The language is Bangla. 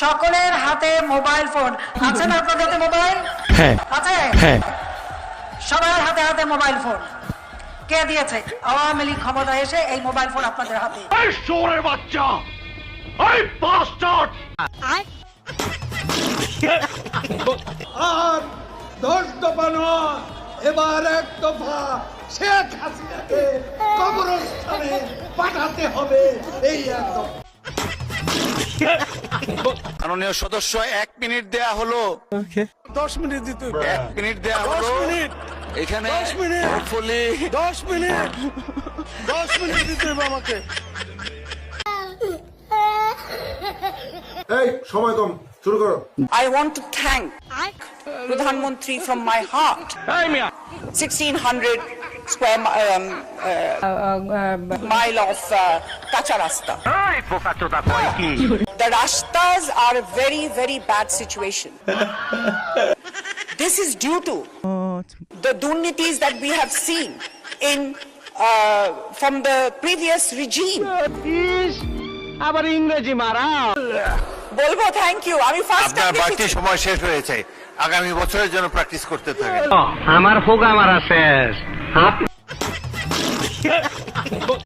সকলের হাতে মোবাইল ফোন আছে না? আপনাদের হাতে মোবাইল হ্যাঁ আছে? হ্যাঁ। সবার হাতে হাতে মোবাইল ফোন। কে দিয়েছে? আওয়ামী লীগ ক্ষমতায় এসে এই মোবাইল ফোন আপনাদের হাতে। এই শোরের বাচ্চা, এই বাস্টার্ড। আর 10 দফা নয়, এবার 1 দফা শেখ হাসিনাকে কবরস্থানে পাঠাতে হবে। এই একদম মাননীয় সদস্য 1 মিনিট দেয়া হলো। 10 মিনিট দিতে 1 মিনিট দেয়া হলো। এখানে 10 মিনিট। হোপফুলি 10 মিনিট 10 মিনিট দিতে হবে আমাকে। এই সময় কম, শুরু করো। I want to thank Pradhan Mantri from my heart. 1600 square mile of kacha rasta. এই পোকাচোদা কয় কি? The rastas are a very, very bad situation. This is due to the durnitis that we have seen in from the previous regime. আবার ইংরেজি মারা। বলবো থ্যাংক ইউ। আমি ফার্স্ট আপনার বাড়তি সময় শেষ হয়েছে, আগামী বছরের জন্য প্র্যাকটিস করতে থাকেন। আমার হোগা মারা শেষ।